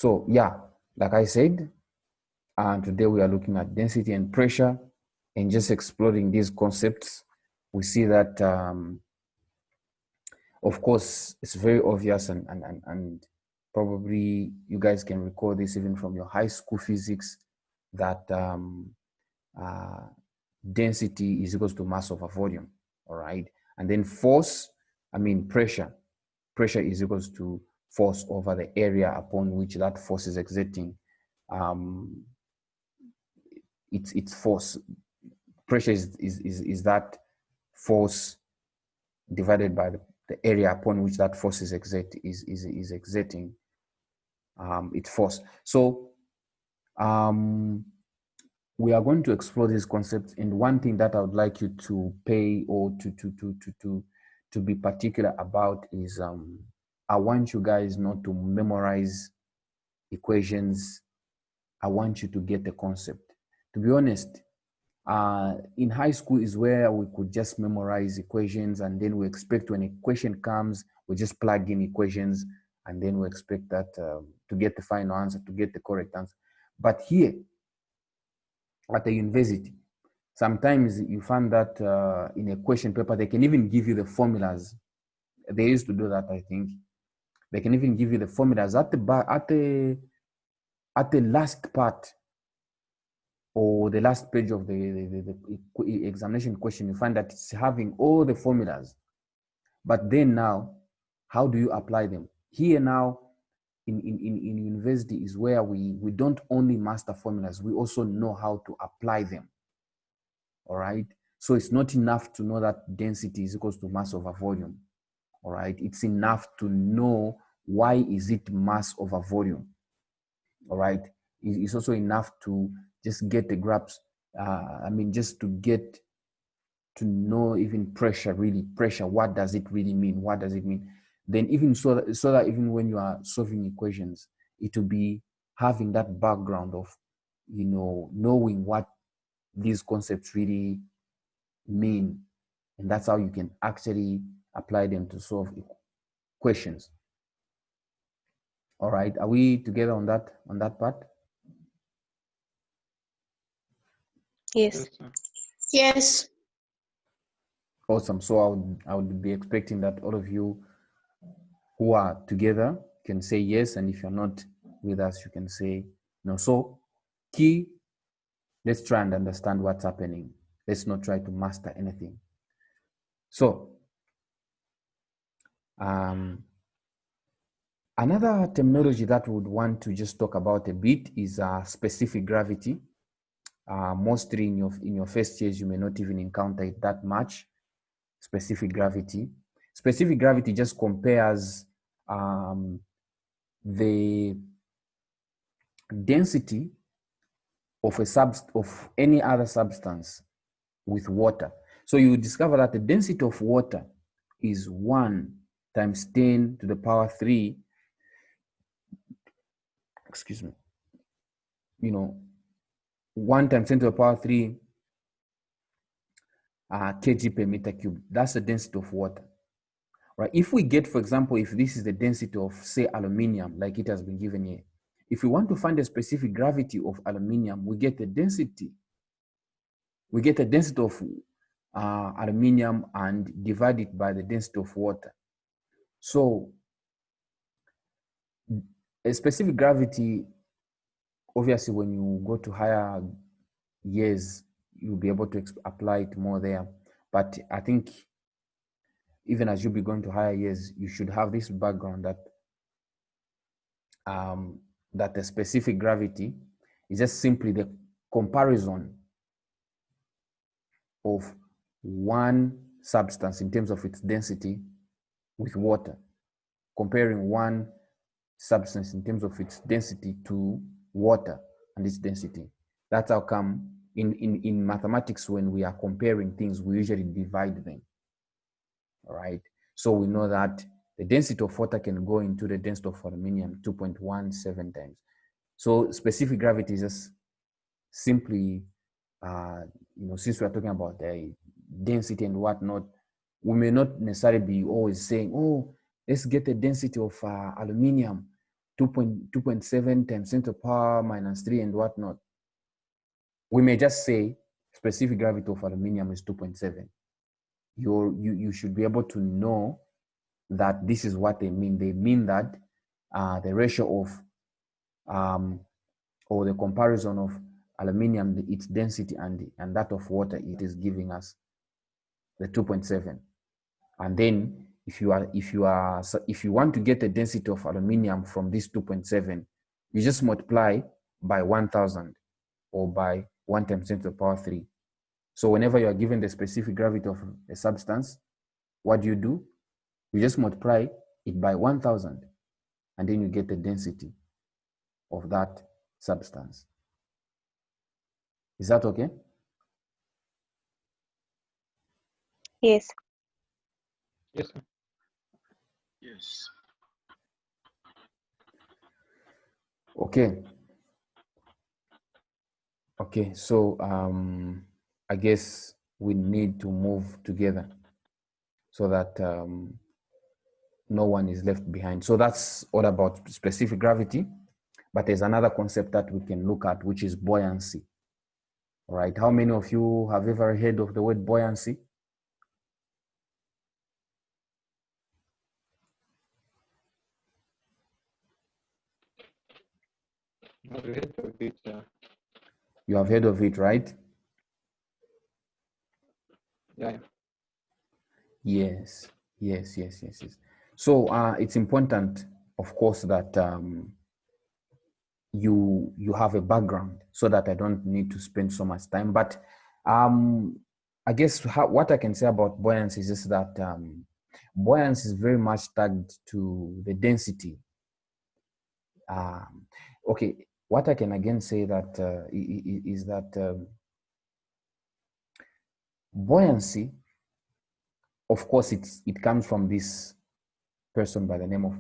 So yeah, like I said, today we are looking at density and pressure and just exploring these concepts. We see that, of course, it's very obvious and probably you guys can recall this even from your high school physics, that density is equals to mass over volume, all right? And then force, pressure is equals to force over the area upon which that force is exerting. It's force. Pressure is that force divided by the area upon which that force is exerting. It's force. So we are going to explore these concepts, and one thing that I would like you to pay or to be particular about is I want you guys not to memorize equations. I want you to get the concept. To be honest, in high school is where we could just memorize equations, and then we expect when a question comes, we just plug in equations, and then we expect that to get the final answer, to get the correct answer. But here at the university, sometimes you find that in a question paper, they can even give you the formulas. They used to do that, I think. They can even give you the formulas at the last part or the last page of the examination question. You find that it's having all the formulas. But then now, how do you apply them? Here now, in university is where we don't only master formulas, we also know how to apply them. All right. So it's not enough to know that density is equals to mass over volume. All right. It's enough to know why is it mass over volume. All right. It's also enough to just get the grasp. Just to get to know even pressure, really pressure. What does it really mean? What does it mean? Then even so that even when you are solving equations, it will be having that background of, knowing what these concepts really mean, and that's how you can actually apply them to solve questions. All right, are we together on that part? Yes. Yes. Awesome. So I would be expecting that all of you who are together can say yes, and if you're not with us, you can say no. So key, let's try and understand what's happening. Let's not try to master anything. So another terminology that we would want to just talk about a bit is specific gravity. Mostly in your first years, you may not even encounter it that much. Specific gravity. Specific gravity just compares the density of any other substance with water. So you discover that the density of water is 1 times 10 to the power 3. Excuse me. 1 times 10 to the power 3 kg per meter cubed. That's the density of water. Right? If we get, for example, if this is the density of, say, aluminium, like it has been given here, if we want to find the specific gravity of aluminium, we get the density. We get the density of aluminium and divide it by the density of water. So a specific gravity, obviously, when you go to higher years, you'll be able to apply it more there. But I think even as you'll be going to higher years, you should have this background that that the specific gravity is just simply the comparison of one substance in terms of its density with water, comparing one substance in terms of its density to water and its density. That's how come in mathematics, when we are comparing things, we usually divide them. All right. So we know that the density of water can go into the density of aluminium 2.17 times. So specific gravity is just simply, since we are talking about the density and whatnot, we may not necessarily be always saying, oh, let's get the density of aluminium 2.7 times 10 to the power minus 3 and whatnot. We may just say specific gravity of aluminium is 2.7. You should be able to know that this is what they mean. They mean that the ratio of or the comparison of aluminium, its density and that of water, it is giving us the 2.7. And then if you want to get the density of aluminium from this 2.7, you just multiply by 1000 or by 1 times 10 to the power 3. So whenever you are given the specific gravity of a substance, what do? You just multiply it by 1000 and then you get the density of that substance. Is that okay? Yes. Yes, sir. Yes. Okay. Okay, so I guess we need to move together so that no one is left behind. So that's all about specific gravity, but there's another concept that we can look at, which is buoyancy. All right, how many of you have ever heard of the word buoyancy? I've heard of it. You have heard of it, right? Yeah. Yes. So it's important, of course, that you have a background so that I don't need to spend so much time. But I guess what I can say about buoyancy is just that buoyancy is very much tagged to the density. Okay, what I can again say that is that buoyancy, of course, it comes from this person by the name of,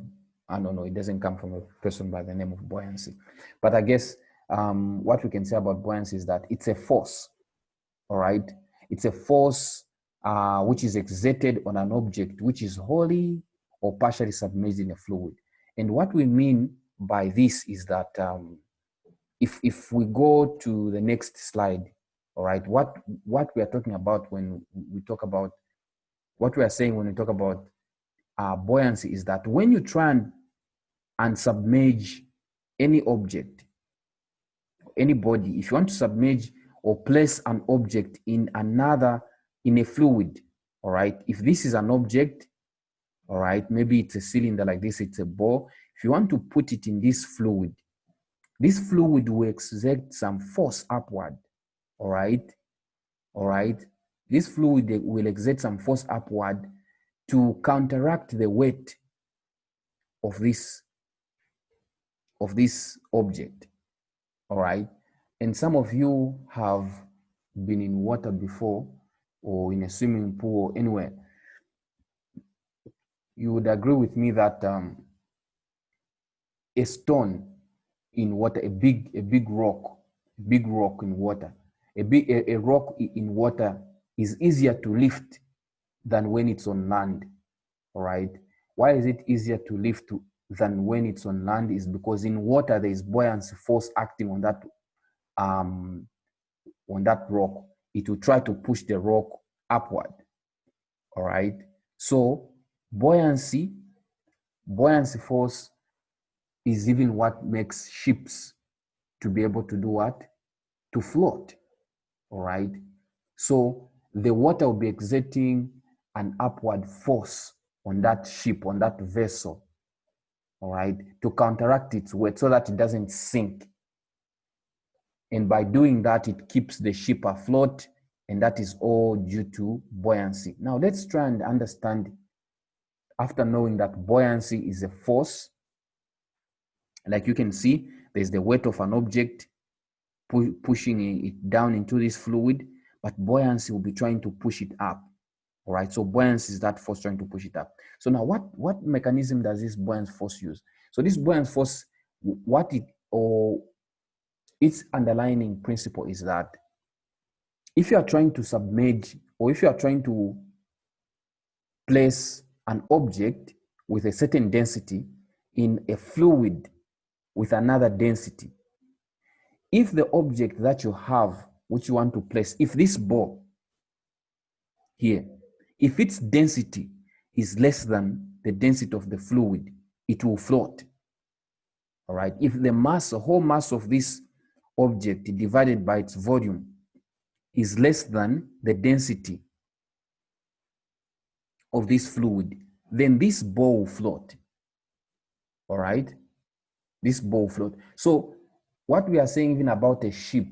I don't know, it doesn't come from a person by the name of buoyancy. But I guess what we can say about buoyancy is that it's a force, all right? It's a force which is exerted on an object which is wholly or partially submerged in a fluid. And what we mean by this is that if we go to the next slide, all right, what we are talking about when we talk about, what we are saying when we talk about buoyancy is that when you try and submerge any object, any body, if you want to submerge or place an object in a fluid, all right, if this is an object, all right, maybe it's a cylinder like this, it's a ball. If you want to put it in this fluid will exert some force upward, all right. This fluid will exert some force upward to counteract the weight of this object, all right. And some of you have been in water before, or in a swimming pool or anywhere. You would agree with me that a stone in water, a big rock in water, a rock in water is easier to lift than when it's on land, all right. Why is it easier to lift than when it's on land? Is because in water there is buoyancy force acting on that rock. It will try to push the rock upward, all right. So buoyancy force is even what makes ships to be able to do what? To float, all right. So the water will be exerting an upward force on that ship, on that vessel, all right, to counteract its weight so that it doesn't sink. And by doing that, it keeps the ship afloat, and that is all due to buoyancy. Now let's try and understand, after knowing that buoyancy is a force, like you can see, there's the weight of an object pushing it down into this fluid, but buoyancy will be trying to push it up. All right, so buoyancy is that force trying to push it up. So now what mechanism does this buoyance force use? So this buoyance force, its underlying principle is that if you are trying to submerge, or if you are trying to place an object with a certain density in a fluid with another density. If the object that you have, which you want to place, if this ball here, if its density is less than the density of the fluid, it will float. All right. If the mass, the whole mass of this object divided by its volume is less than the density of this fluid, then this ball will float. All right. This ball will float. So what we are saying even about a ship,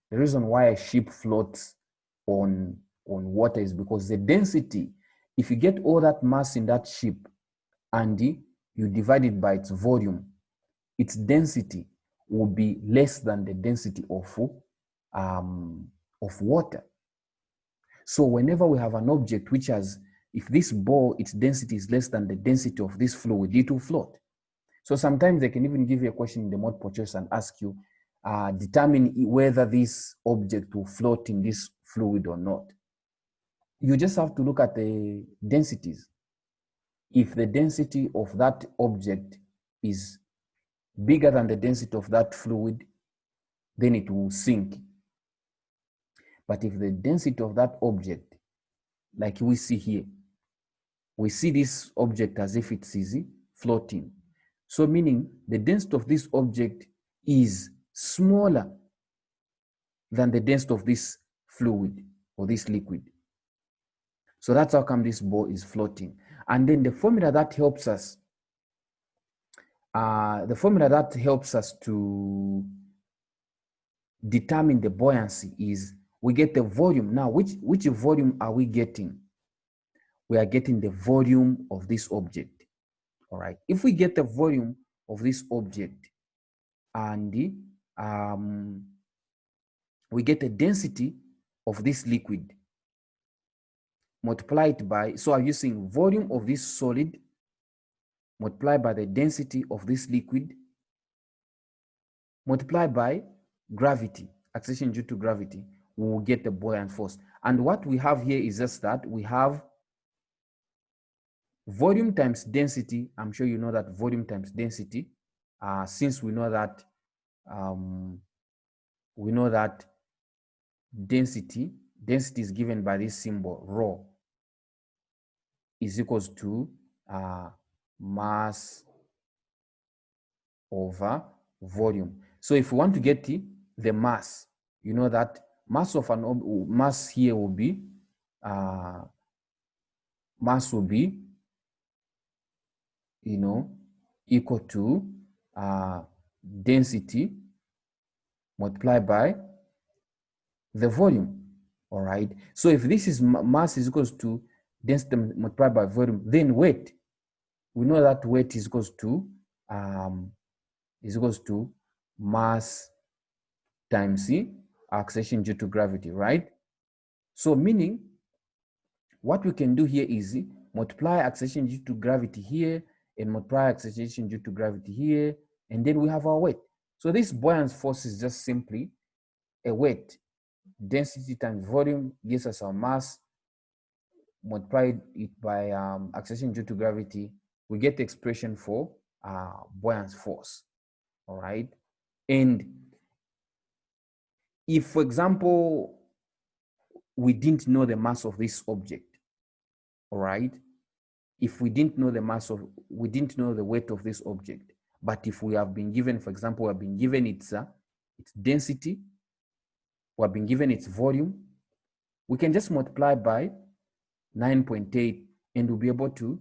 the reason why a ship floats on water is because the density, if you get all that mass in that ship and you divide it by its volume, its density will be less than the density of water. So whenever we have an object which has, if this ball, its density is less than the density of this fluid, it will float. So sometimes they can even give you a question in the multiple choice and ask you, determine whether this object will float in this fluid or not. You just have to look at the densities. If the density of that object is bigger than the density of that fluid, then it will sink. But if the density of that object, like we see here, we see this object as if it is floating. So meaning the density of this object is smaller than the density of this fluid or this liquid. So that's how come this ball is floating. And then the formula that helps us, to determine the buoyancy is we get the volume. Now, which volume are we getting? We are getting the volume of this object. All right. If we get the volume of this object and we get the density of this liquid, multiply it by, so I'm using volume of this solid multiplied by the density of this liquid, multiplied by gravity, acceleration due to gravity, we will get the buoyant force. And what we have here is just that we have volume times density. I'm sure you know that volume times density, since we know that density is given by this symbol rho is equals to mass over volume. So if we want to get the mass, you know that mass of mass here will be equal to density multiplied by the volume. All right. So if this is mass is equals to density multiplied by volume, then weight, we know that weight is equals to mass times acceleration due to gravity, right? So meaning what we can do here is multiply acceleration due to gravity here and multiply acceleration due to gravity here, and then we have our weight. So this buoyance force is just simply a weight. Density times volume gives us our mass, multiply it by acceleration due to gravity, we get the expression for buoyance force. All right. And if, for example, we didn't know the mass of this object, all right, if we didn't know we didn't know the weight of this object, but if we have been given, for example, we have been given its density, we have been given its volume, we can just multiply by 9.8 and we'll be able to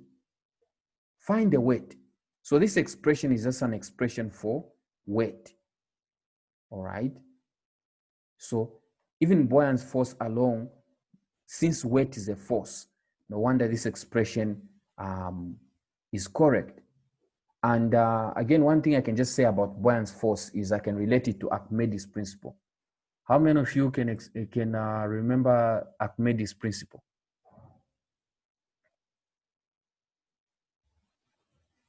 find the weight. So this expression is just an expression for weight. All right. So even buoyance force alone, since weight is a force, no wonder this expression is correct. And again, one thing I can just say about buoyance force is I can relate it to Archimedes' principle. How many of you can remember Archimedes' principle?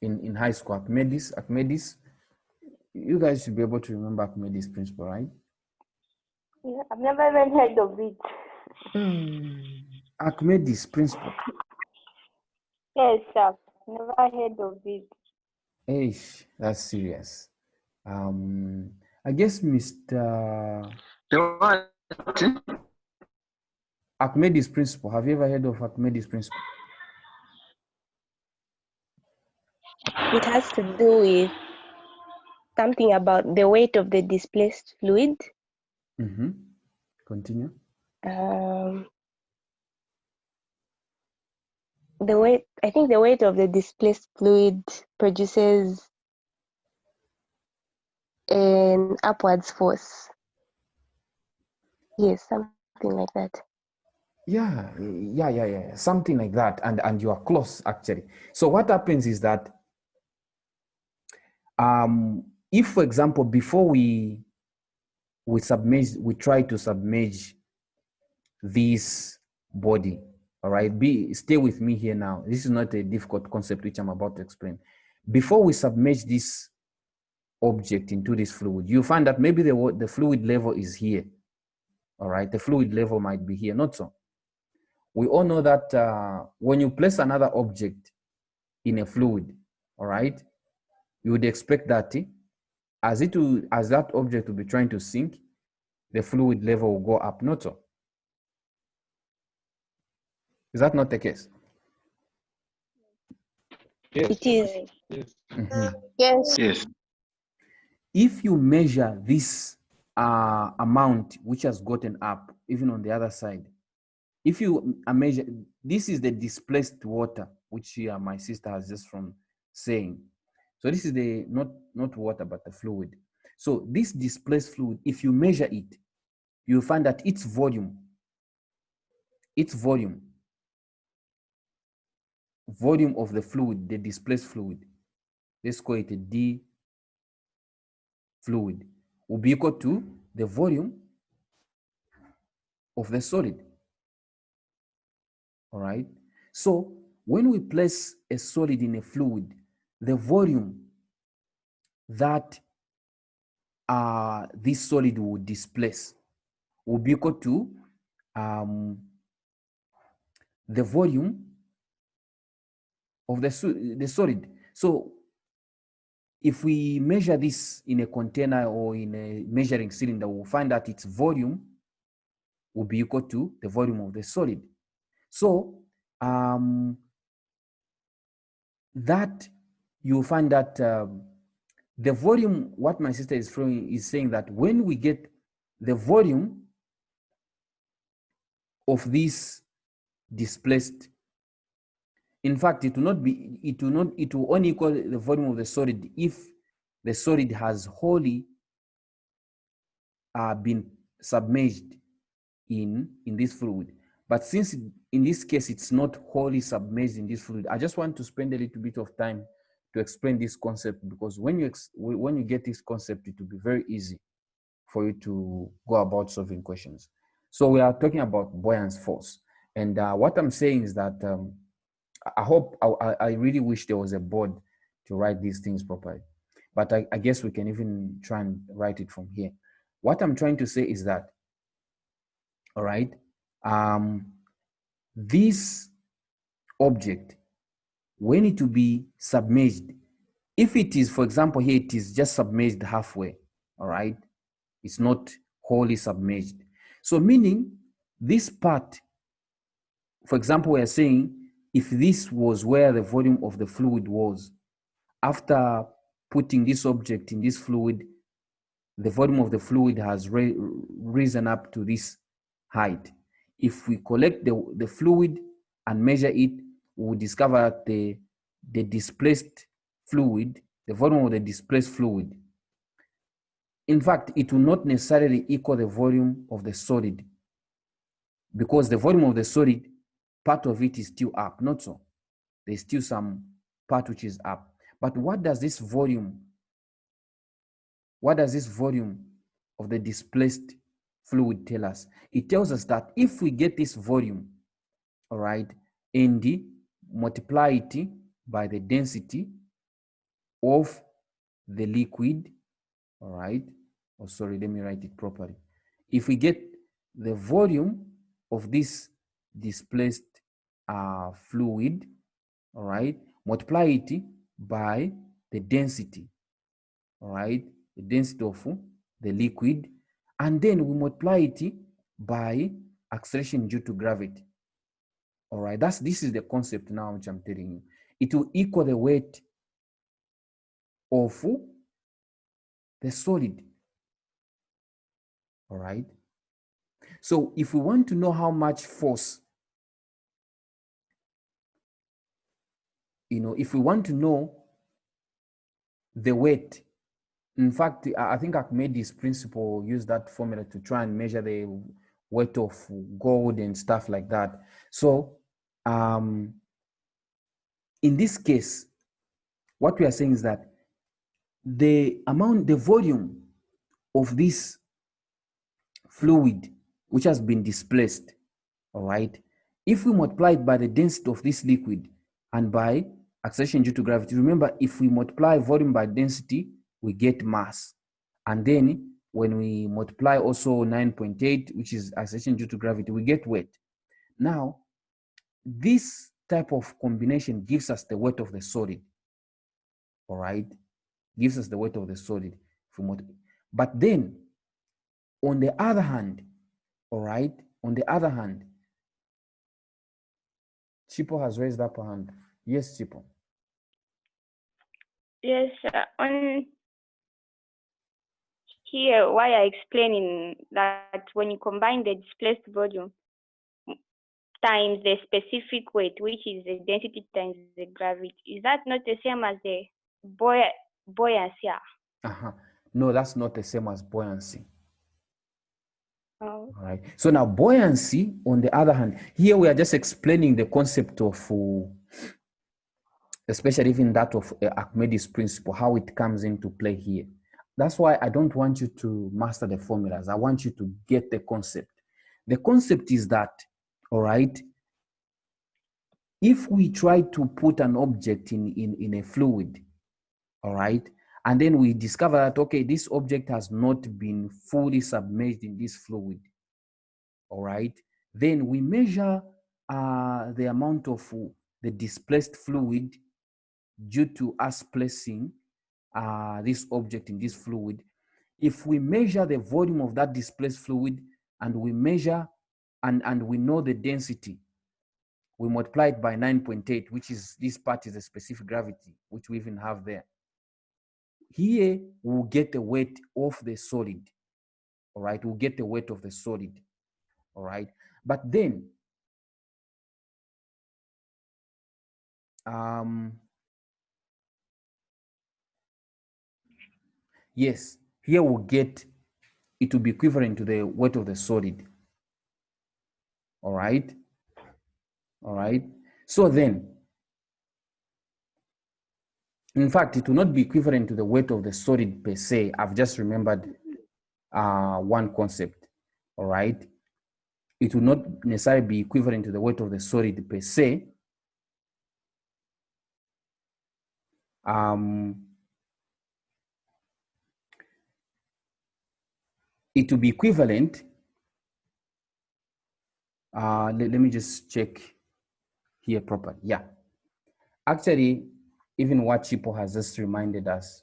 In high school, Archimedes, you guys should be able to remember Archimedes' principle, right? Yeah, I've never even heard of it. Archimedes' principle. Yes, I've never heard of it. Hey, that's serious. I guess Mr. The what? Archimedes principle. Have you ever heard of Archimedes principle? It has to do with something about the weight of the displaced fluid. Continue. The weight, I think the weight of the displaced fluid produces an upwards force. Yes, something like that. Yeah, something like that, and you are close actually. So what happens is that if, for example, before we submerge, we try to submerge this body, all right, stay with me here now. This is not a difficult concept which I'm about to explain. Before we submerge this object into this fluid, you find that maybe the fluid level is here, all right, the fluid level might be here, not so. We all know that when you place another object in a fluid, all right, you would expect that as that object will be trying to sink, the fluid level will go up, not so. Is that not the case? Yes. It is. Yes. Yes. Yes. If you measure this amount which has gotten up, even on the other side, if you measure, this is the displaced water, which my sister has just from saying. So this is the not water, but the fluid. So this displaced fluid, if you measure it, you'll find that its volume of the fluid, the displaced fluid, let's call it a D fluid, will be equal to the volume of the solid. All right. So when we place a solid in a fluid, the volume that this solid will displace will be equal to the volume of the solid. So if we measure this in a container or in a measuring cylinder, we'll find that its volume will be equal to the volume of the solid. So that you'll find that the volume, what my sister is throwing, is saying that when we get the volume of this displaced, in fact, it will only equal the volume of the solid if the solid has wholly been submerged in this fluid. But since in this case it's not wholly submerged in this fluid, I just want to spend a little bit of time to explain this concept, because when you get this concept, it will be very easy for you to go about solving questions. So we are talking about Buoyance Force, and what I'm saying is that I really wish there was a board to write these things properly, but I guess we can even try and write it from here. What I'm trying to say is that, all right, this object, when it will be submerged, if it is, for example, here it is just submerged halfway, all right, it's not wholly submerged. So meaning this part, for example, we are saying if this was where the volume of the fluid was, after putting this object in this fluid, the volume of the fluid has risen up to this height. If we collect the fluid and measure it, we will discover that the displaced fluid, the volume of the displaced fluid, in fact, it will not necessarily equal the volume of the solid, because the volume of the solid, part of it is still up, not so. There's still some part which is up. But what does this volume of the displaced fluid tell us? It tells us that if we get this volume, all right, and multiply it by the density of the liquid, all right, oh sorry, let me write it properly. If we get the volume of this displaced fluid, all right, multiply it by the density, all right, the density of the liquid, and then we multiply it by acceleration due to gravity. All right, this is the concept now which I'm telling you. It will equal the weight of the solid. All right. So if we want to know how much force, if we want to know the weight, in fact, I think Archimedes' principle used that formula to try and measure the weight of gold and stuff like that. So in this case, what we are saying is that the volume of this fluid which has been displaced, all right, if we multiply it by the density of this liquid and by acceleration due to gravity, remember, if we multiply volume by density, we get mass. And then when we multiply also 9.8, which is acceleration due to gravity, we get weight. Now, this type of combination gives us the weight of the solid, all right? Gives us the weight of the solid. But then, on the other hand, all right, on the other hand, Chipo has raised up a hand. Yes, Chipo. Yes, on here, why I explaining that when you combine the displaced volume times the specific weight, which is the density times the gravity, is that not the same as the buoyancy? No, that's not the same as buoyancy. Oh. All right. So now buoyancy, on the other hand, here we are just explaining the concept of, especially even that of Archimedes' principle, how it comes into play here. That's why I don't want you to master the formulas. I want you to get the concept. The concept is that, all right, if we try to put an object in a fluid, all right, and then we discover that, okay, this object has not been fully submerged in this fluid, all right, then we measure the amount of the displaced fluid due to us placing this object in this fluid. If we measure the volume of that displaced fluid and we measure and we know the density, we multiply it by 9.8, which is, this part is a specific gravity, which we even have there. Here, we'll get the weight of the solid, all right? We'll get the weight of the solid, all right? But then, yes, here we'll get, it will be equivalent to the weight of the solid, all right? All right? So then, in fact, it will not be equivalent to the weight of the solid per se. I've just remembered one concept, all right? It will not necessarily be equivalent to the weight of the solid per se. It will be equivalent. Let me just check here properly. Yeah. Actually, even what Chipo has just reminded us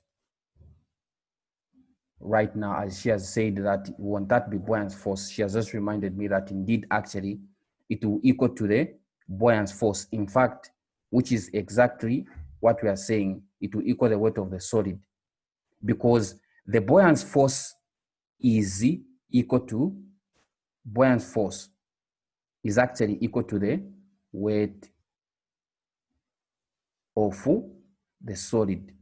right now, as she has said that won't that be Buoyance Force, she has just reminded me that indeed, actually, it will equal to the Buoyance Force. In fact, which is exactly what we are saying, it will equal the weight of the solid, because the Buoyance Force is equal to, Buoyance Force is actually equal to the weight of the solid.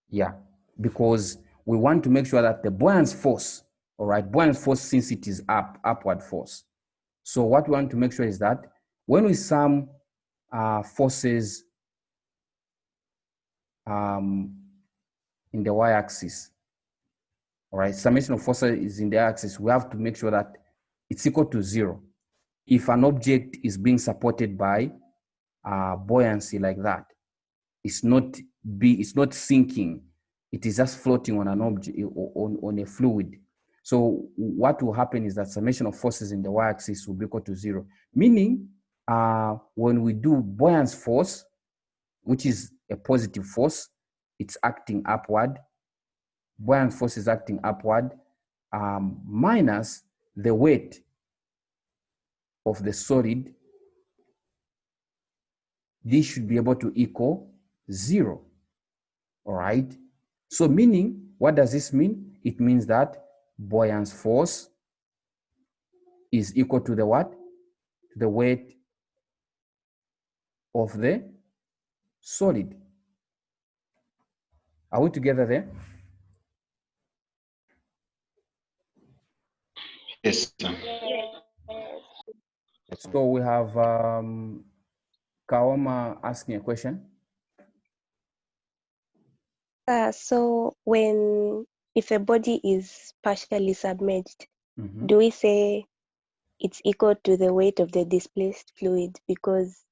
Yeah, because we want to make sure that the buoyance force, all right, buoyance force, since it is upward force. So what we want to make sure is that when we sum forces in the y-axis, all right, summation of forces is in the y-axis, we have to make sure that it's equal to 0. If an object is being supported by buoyancy like that, it's not sinking, it is just floating on an object, on a fluid. So what will happen is that summation of forces in the y-axis will be equal to 0, meaning when we do buoyance force, which is a positive force, it's acting upward, buoyant force is acting upward, minus the weight of the solid, this should be able to equal 0. All right. So meaning, what does this mean? It means that buoyance force is equal to the what? To the weight of the solid. Are we together there? Yes, sir. Yes, sir. So we have Kawama asking a question. So if a body is partially submerged, Mhm. do we say it's equal to the weight of the displaced fluid? Because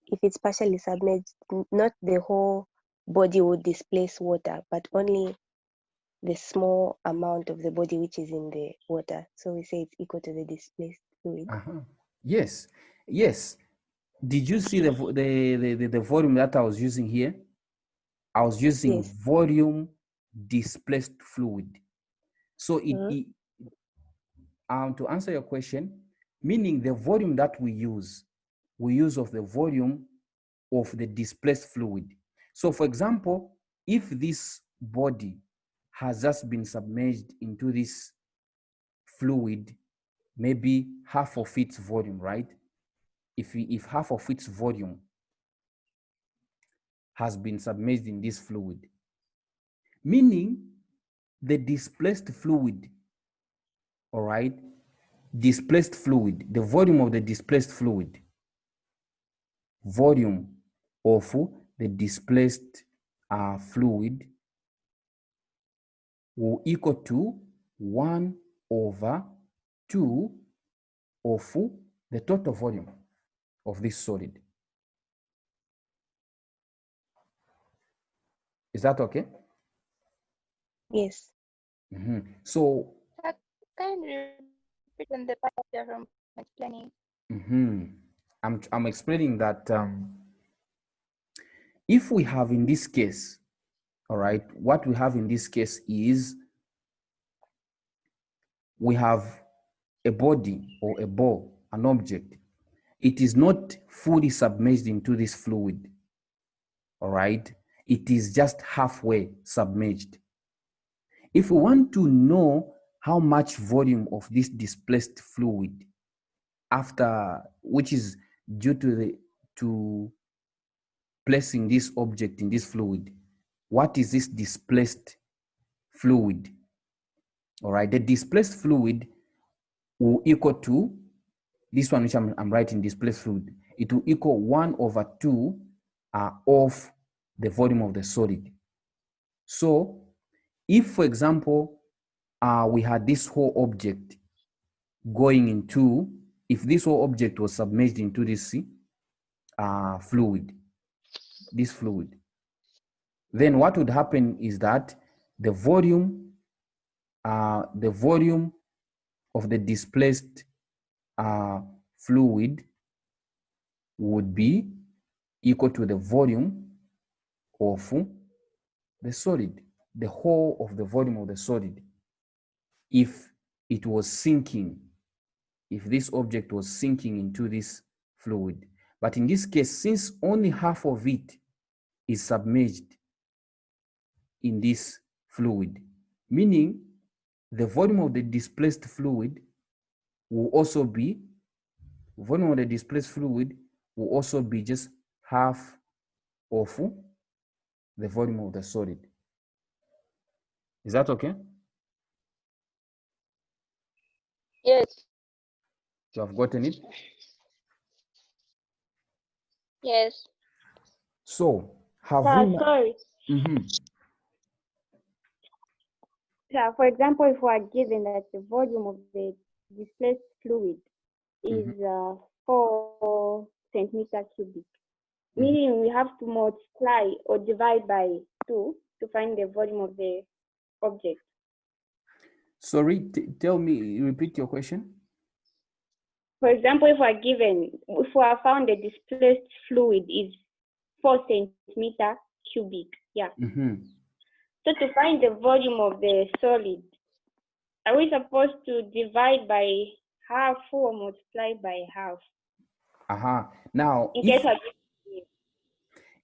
if it's partially submerged, not the whole body would displace water, but only the small amount of the body which is in the water. So we say it's equal to the displaced fluid. Yes, yes. Did you see the volume that I was using here? I was using Yes. volume displaced fluid. So to answer your question, meaning the volume that we use of the volume of the displaced fluid. So for example, if this body has just been submerged into this fluid, maybe half of its volume, right? If half of its volume has been submerged in this fluid, meaning the displaced fluid, all right, displaced fluid, the volume of the displaced fluid, volume of the displaced fluid will equal to 1/2 of the total volume of this solid. Is that okay? Yes. So Can you repeat on the part of the room explaining? I'm explaining that if we have in this case, all right, what we have in this case is we have a body or a ball, an object. It is not fully submerged into this fluid, all right? It is just halfway submerged. If we want to know how much volume of this displaced fluid which is due to placing this object in this fluid, what is this displaced fluid? All right, the displaced fluid will equal to this one, which I'm writing displaced fluid. It will equal 1/2 of the volume of the solid. So if, for example, we had this whole object going into, if this whole object was submerged into this fluid, then what would happen is that the volume of the displaced fluid would be equal to the volume of the solid, the whole of the volume of the solid. If it was sinking, if this object was sinking into this fluid. But in this case, since only half of it is submerged in this fluid, meaning the volume of the displaced fluid will also be, just half of the volume of the solid. Is that okay? Yes. You have gotten it? Yes. So have we Sorry. Yeah, for example, if we are given that the volume of the displaced fluid is 4 centimeter cubic, meaning we have to multiply or divide by 2 to find the volume of the object. Sorry, tell me, repeat your question. For example, if we are found the displaced fluid is 4 centimeter cubic, yeah. So to find the volume of the solid, are we supposed to divide by half or multiply by half? Now, In case of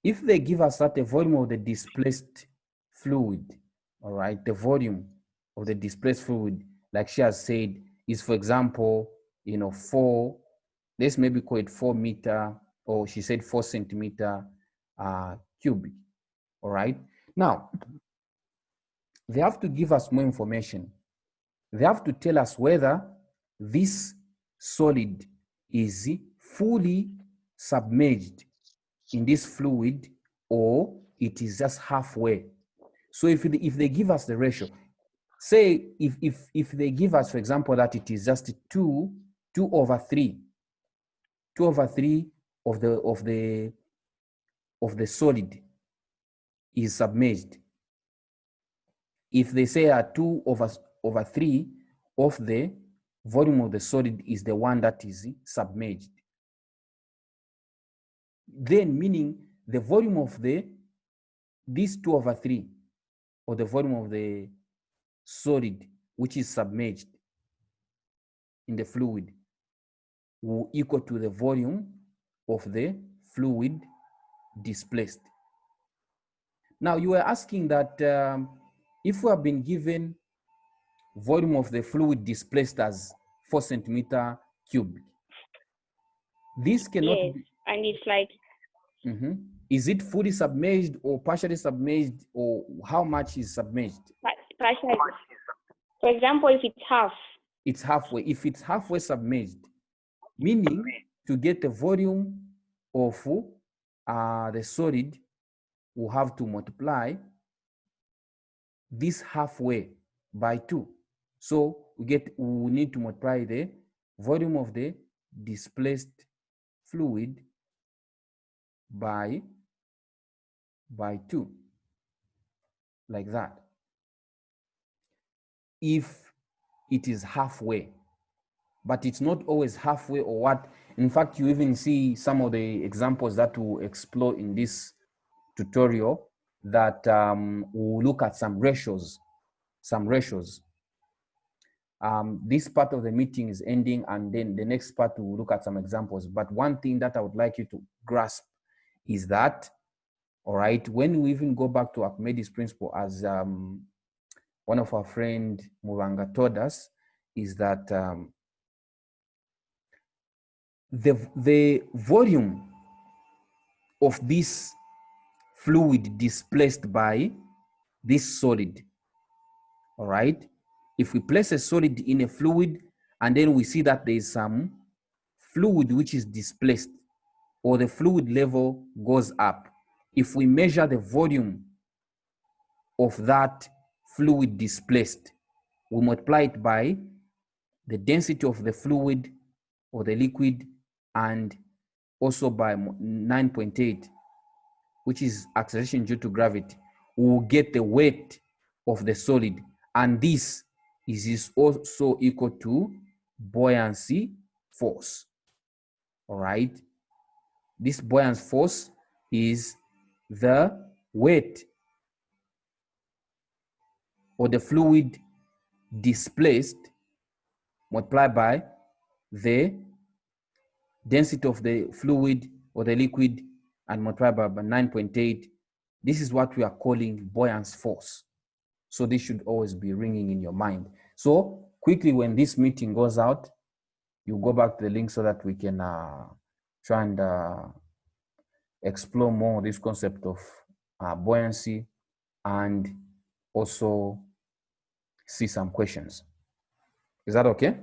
if they give us that the volume of the displaced fluid, all right, the volume of the displaced fluid, like she has said, is, for example, 4, let's maybe call it 4 meter, or she said 4 centimeter cubic, all right? Now, they have to give us more information. They have to tell us whether this solid is fully submerged in this fluid or it is just halfway. So if they give us the ratio, say if they give us, for example, that it is just 2 over 3 of the solid is submerged. If they say 2 over 3 of the volume of the solid is the one that is submerged, then meaning the volume of this 2 over 3, or the volume of the solid which is submerged in the fluid, will equal to the volume of the fluid displaced. Now you were asking that if we have been given volume of the fluid displaced as 4 centimeter cubic, this cannot yes, be, and it's like is it fully submerged or partially submerged, or how much is submerged? partially. For example, if it's half, It's halfway. If it's halfway submerged, meaning to get the volume of the solid, we'll have to multiply this halfway by 2. So we need to multiply the volume of the displaced fluid by 2, like that. If it is halfway, but it's not always halfway or what. In fact, you even see some of the examples that we'll explore in this tutorial that we'll look at some ratios. This part of the meeting is ending, and then the next part we'll look at some examples. But one thing that I would like you to grasp is that, all right, when we even go back to Archimedes' principle, as one of our friend Muranga told us, is that the volume of this fluid displaced by this solid, all right? If we place a solid in a fluid and then we see that there is some fluid which is displaced, or the fluid level goes up, if we measure the volume of that fluid displaced, we multiply it by the density of the fluid or the liquid, and also by 9.8, which is acceleration due to gravity, we will get the weight of the solid. And this is also equal to buoyancy force. All right. This buoyance force is the weight or the fluid displaced multiplied by the density of the fluid or the liquid and multiplied by 9.8. This is what we are calling buoyance force. So this should always be ringing in your mind. So quickly, when this meeting goes out, you go back to the link so that we can try and explore more this concept of buoyancy, and also see some questions. Is that okay?